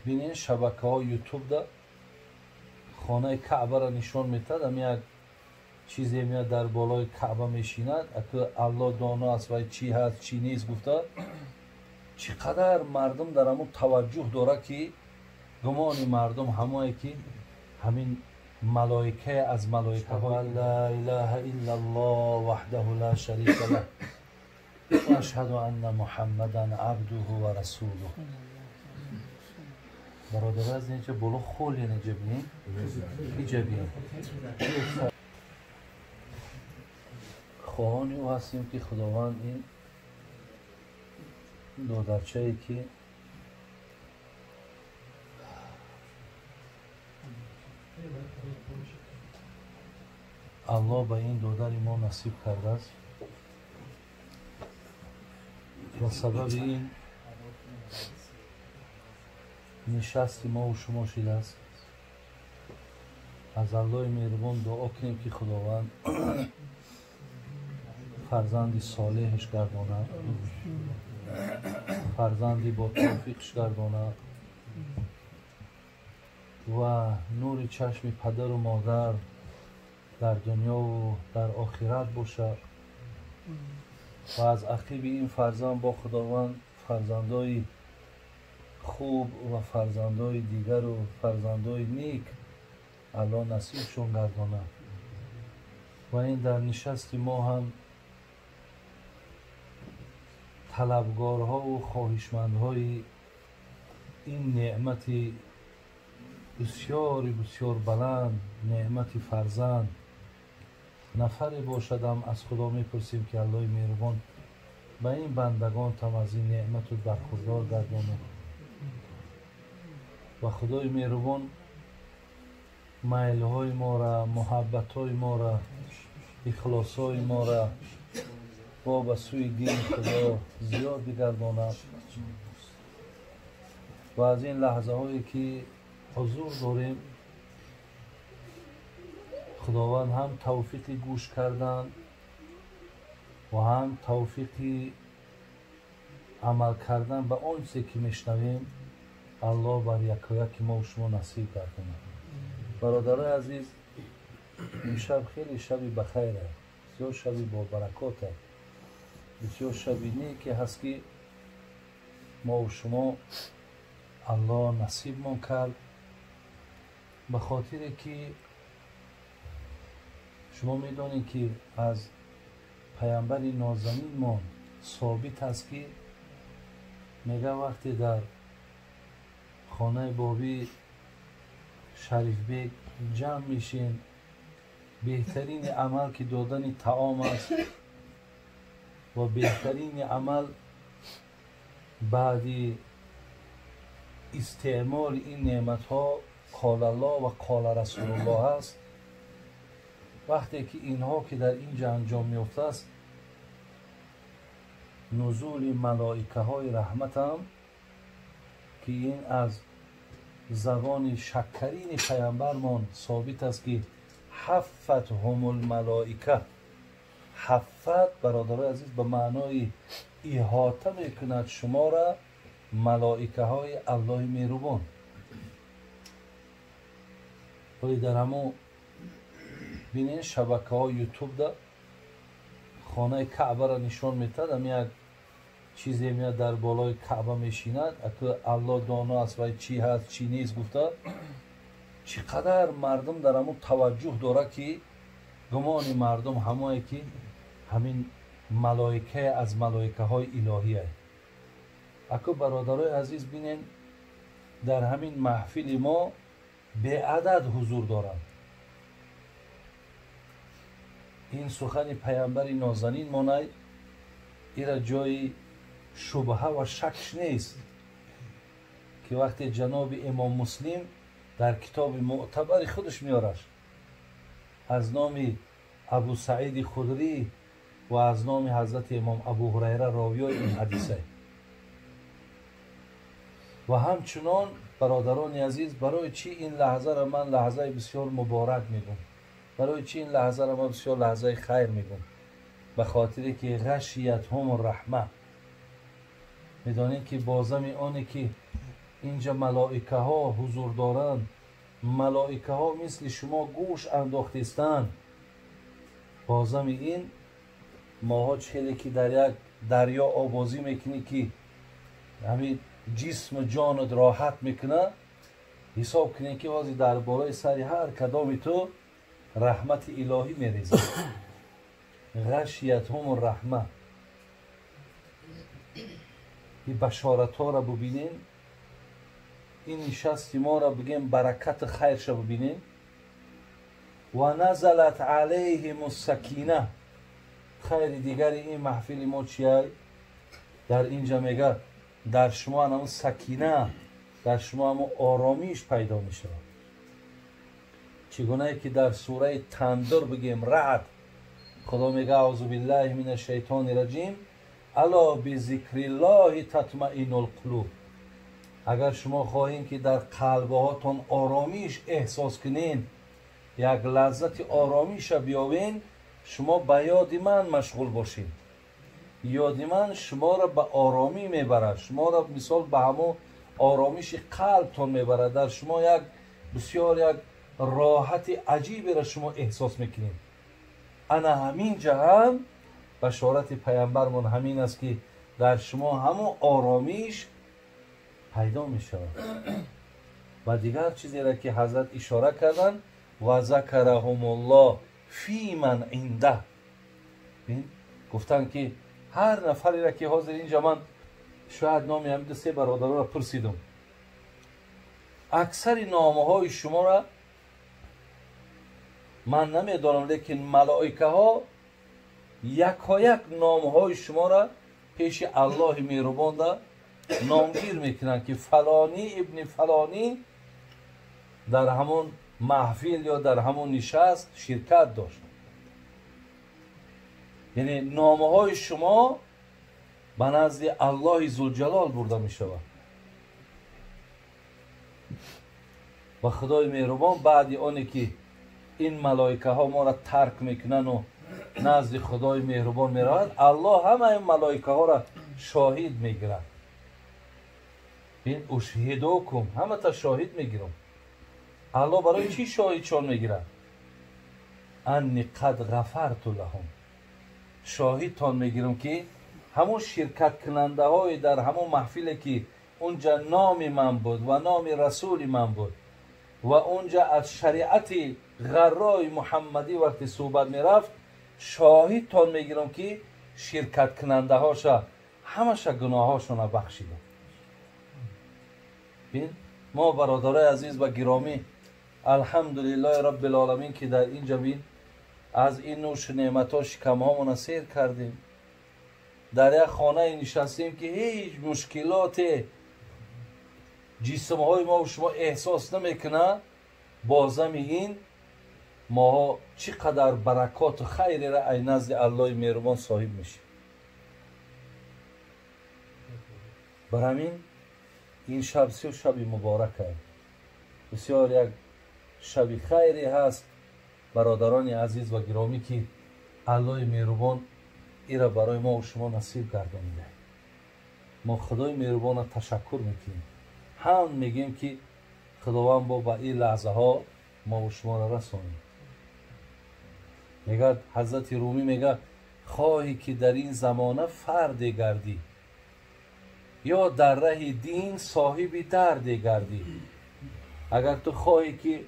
بینین شبکه ها یوتیوب دا خانه کعبه را نشان میتد. هم یک چیزی میاد در بالای کعبه میشیند، اگه الله دانا است و چی هست چی نیست گفته. چقدر مردم در همون توجه داره که گمان مردم همه که همین ملائکه از ملائکه ها لا اله الا الله وحده لا شریک له و اشهد ان محمدا عبده و رسوله. برادر از اینجا بالا خولی اینجا بینیم اینجا بینیم خواهانی او هستیم که خداوند این دودرچه ای که الله به این دودر ما نصیب کرده است و سبب این نشست ما و شما شده است. از الله مهربان دعا کنیم که خداوند فرزندی صالحش گرداند، فرزندی با توفیقش گرداند و نور چشم پدر و مادر در دنیا و در آخرت باشد و از عقیب این فرزند با خداوند فرزندای خوب و فرزندای دیگر و فرزندای نیک الله نصیبشون گرداند. و این در نشست ما هم طلبگارها و خواهشمندهای این نعمت بسیار بسیار بلند، نعمت فرزند نفری باشد. هم از خدا میپرسیم که الله مهربان به این بندگان تم از این نعمت رو برخوردار گرداند و خدای مهربان میل‌های ما را، محبت‌های ما را، اخلاص‌های ما را با به سوی دین خدا زیاد بگرداند و از این لحظه هایی که حضور داریم خداوند هم توفیق گوش کردن و هم توفیق عمل کردن به آن چیزی که میشنویم الله بر یکایک ما و شما نصیب گرداند. برادرای عزیز، این شب خیلی شبی بخیر است، بسیار شبی با برکات است، بسیار شبی نیکی هست که ما و شما الله نصیب من کرد، به خاطر که شما میدونید که از پیامبر نازنین ما ثابت است که میگه وقتی در خانه بابی شریف بیگ جمع میشین بهترین عمل که دادن طعام است و بهترین عمل بعدی استعمال این نعمت ها قال الله و قال رسول الله است. وقتی که اینها که در اینجا انجام میفته است نزول ملائکه های رحمت هم که این از زبان شکرین پیامبرمان ثابت است که حفت هم الملائکه. حفت برادر عزیز به معنای احاطه میکند شما را ملائکه های الله مهربان. ولی در همون بینین شبکه های یوتیوب دا خانه کعبه را نشان میتد. هم یک چیزی میاد در بالای کعبه میشیند، اگه الله دانا است و چی هست چی نیست گفته. چقدر مردم در همون توجه داره که گمان مردم همه که همین ملائکه از ملائکه های الهی است. اگه برادرای عزیز بینین در همین محفل ما به عدد حضور دارند. این سخن پیامبر نازنین مانای ایرا جای شبهه و شک نیست که وقتی جناب امام مسلم در کتاب معتبر خودش میارش از نام ابو سعید خدری و از نام حضرت امام ابو هریره راویای این حدیثه و همچنان برادران عزیز برای چی این لحظه را من لحظه بسیار مبارک میگم، برای چی این لحظه را من بسیار لحظه خیر میگم؟ به خاطر که غشیت هم الرحمه. میدانید که بازم آنه که اینجا ملائکه ها حضور دارند، ملائکه ها مثل شما گوش انداختستند. بازم این ماها چهلی که در یک دریا آبازی میکنی که همین جسم و جانت راحت میکنه، حساب کنی که وازی در بالای سری هر کدام تو رحمت الهی میریزه. غشیت هم الرحمه. این بشارت ها را ببینین، این نشست ما را بگیم برکت خیرش ببینین. و نزلت علیهم السکینه. خیر دیگر این محفل ما چیه؟ در اینجا میگه در شما هم سکینه، در شما هم آرامیش پیدا میشه. چگونه که در سوره تندر بگیم رعد، خدا میگه اعوذ بالله من الشیطان الرجیم الا بذکر الله تطمئن القلوب. اگر شما خواهید که در قلبهاتون آرامیش احساس کنین، یک لذت آرامیش بیابین، شما به یاد من مشغول باشید. یاد من شما را به آرامی میبرد، شما را مثال به همون آرامیش قلبتون میبرد. در شما یک بسیار یک راحت عجیبی را شما احساس میکنید. انا همین جهان بشارت پیامبرمون همین است که در شما همون آرامیش پیدا میشود. و دیگر چیزی را که حضرت اشاره کردن و ذکرهم الله فی من عنده. گفتن که هر نفری را که حاضر اینجا من شاید نام همین سه برادر را پرسیدم، اکثر نامه های شما را من نمیدانم، لیکن ملائکه ها یک نامه های شما را پیش الله مهربان را نامگیر میکنن که فلانی ابن فلانی در همون محفل یا در همون نشست شرکت داشت. یعنی نامه های شما به نزد الله ذوالجلال برده می شود. و خدای مهربان بعد آنی که این ملائکه ها ما را ترک میکنن و نزد خدای مهربان می روند، الله همه این ملائکه ها را شاهد میگیرد. این اشهدوکم، همه تا شاهد میگیرم. الله برای چی شاهدشان میگیرد؟ انی قد غفرت لهم. شاهدتان میگیرم که همون شرکت کننده های در همون محفلی که اونجا نام من بود و نام رسول من بود و اونجا از شریعت غرای محمدی وقتی صحبت میرفت، شاهدتان میگیرم که شرکت کننده هاشا همشا گناه هاشون بخشیدم. بین ما برادرای عزیز و گرامی، الحمدلله رب العالمین که در اینجا بین از این نوش نعمت ها شکم ها منصیر کردیم، در یک خانه نشستیم که هیچ مشکلات جسم های ما و شما احساس نمیکنه. بازم این ما چقدر برکات و خیر را ای نزد الله مهربان صاحب میشیم. برامین این شب سی شب مبارک است، بسیار یک شب خیری هست. برادران عزیز و گرامی که الله مهربان این را برای ما و شما نصیب گردانیده، ما خدای مهربان را تشکر میکنیم. هم میگیم که خداوند با این لحظه ها ما و شما را رسانید. میگه حضرت رومی میگه خواهی که در این زمانه فرد گردی یا در ره دین صاحب درد گردی. اگر تو خواهی که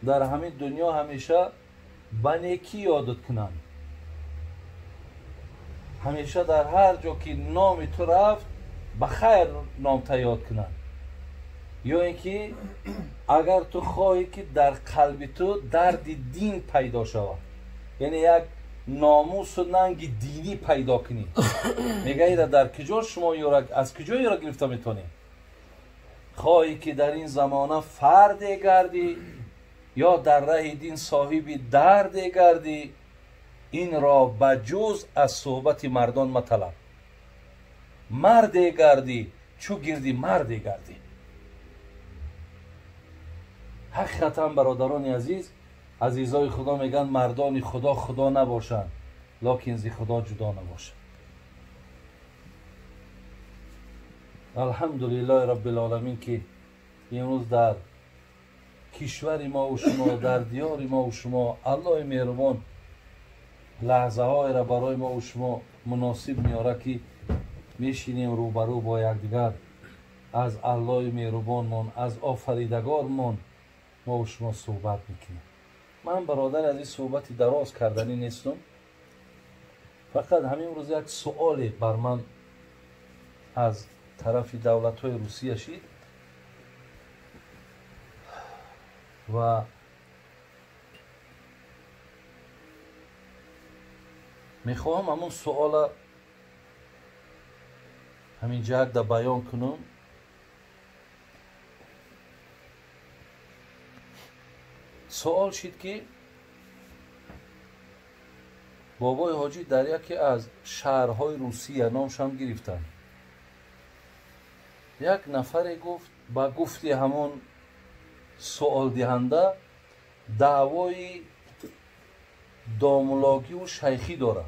در همین دنیا همیشه به نیکی یادت کنن، همیشه در هر جا که نام تو رفت به خیر نام تا یاد کنن، یا اینکه اگر تو خواهی که در قلب تو درد دین پیدا شود، یعنی یک ناموس و ننگ دینی پیدا کنی، میگه ایره در کجا شما از کجا را گرفته میتونی؟ خواهی که در این زمانه فرد گردی یا در ره دین صاحب درد گردی، این را بجز از صحبت مردان مطلب. مرد گردی چو گردی مرد گردی. حقیقتا برادران عزیز، عزیزای خدا میگن مردان خدا خدا نباشند، لکن زی خدا جدا نباشه. الحمدلله رب العالمین که امروز در کشور ما و شما، در دیار ما و شما، الله مهربان لحظه های را برای ما و شما مناسب میاره که میشینیم روبرو با یکدیگر از الله مهربانمان، از آفریدگارمان ما و شما صحبت میکنیم. من برادر از این صحبتی دراز کردنی نیستم، فقط همین روز یک سؤال بر من از طرف دولت های روسیه شید و میخواهم همون سؤال همین جهت در بیان کنم. سوال شد که بابای حاجی در یکی از شهرهای روسیه نامش هم گرفتن. یک نفر گفت با گفتی همون سوال دهنده دعوای داملاگی و شیخی داره،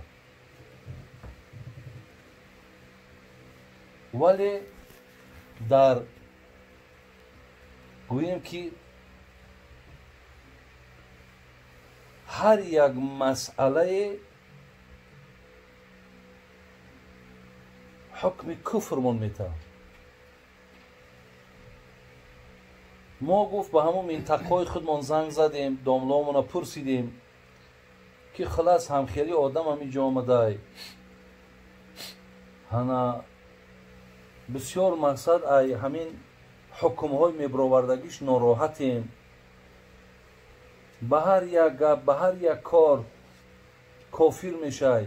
ولی در گوییم که هر یک مسئله حکم کفرمون میته. ما گفت به همون منطقه خودمون زنگ زدیم، داملامون پرسیدیم که خلاص همخیلی آدم همینجا آمده، هنه بسیار مقصد ای همین حکم های میبراوردگیش ناراحتیم، به هر یک گپ به هر یک کار کافر میشه.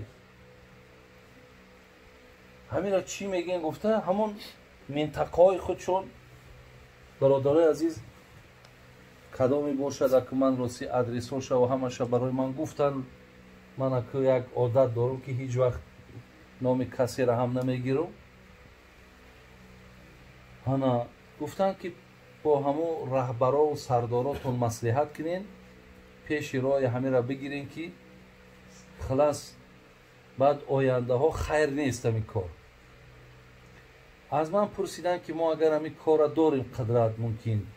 همین را چی میگین؟ گفته همون منطقه های خودشون. برادرای عزیز کدامی باشد که من راستی ادرساش و همش برای من گفتن، من که یک عادت دارم که هیچ وقت نام کسی را هم نمیگیرم. هانا گفتن که با همون رهبرا و سرداراتون مصلحت کنین، پیش رای همین را بگیرین که خلاص بعد آینده ها خیر نیست همین کار. از من پرسیدن که ما اگر همین کار را داریم قدرت ممکن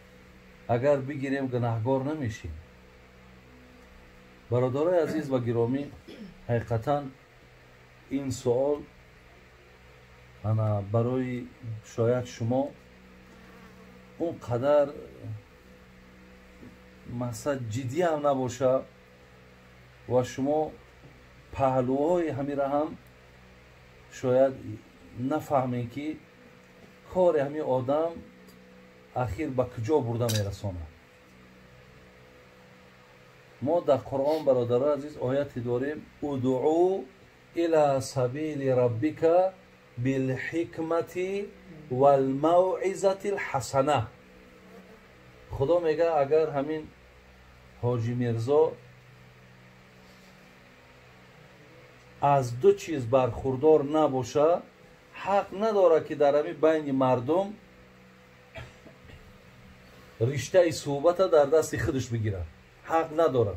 اگر بگیریم گناهگار نمیشیم. برادرای عزیز و گرامی، حقیقتا این سوال انا برای شاید شما اون قدر مثلا جدی هم نباشه و شما پهلوهای همین را هم شاید نفهمین که کار همین آدم اخیر به کجا برده میرسانه. ما در قرآن برادران عزیز آیتی داریم ادعو الى سبیل ربک بالحکمت والموعظة الحسنه. خدا میگه اگر همین حاجی میرزا از دو چیز برخوردار نباشه، حق نداره که در همین بین مردم رشته صحبت در دست خودش بگیره. حق نداره.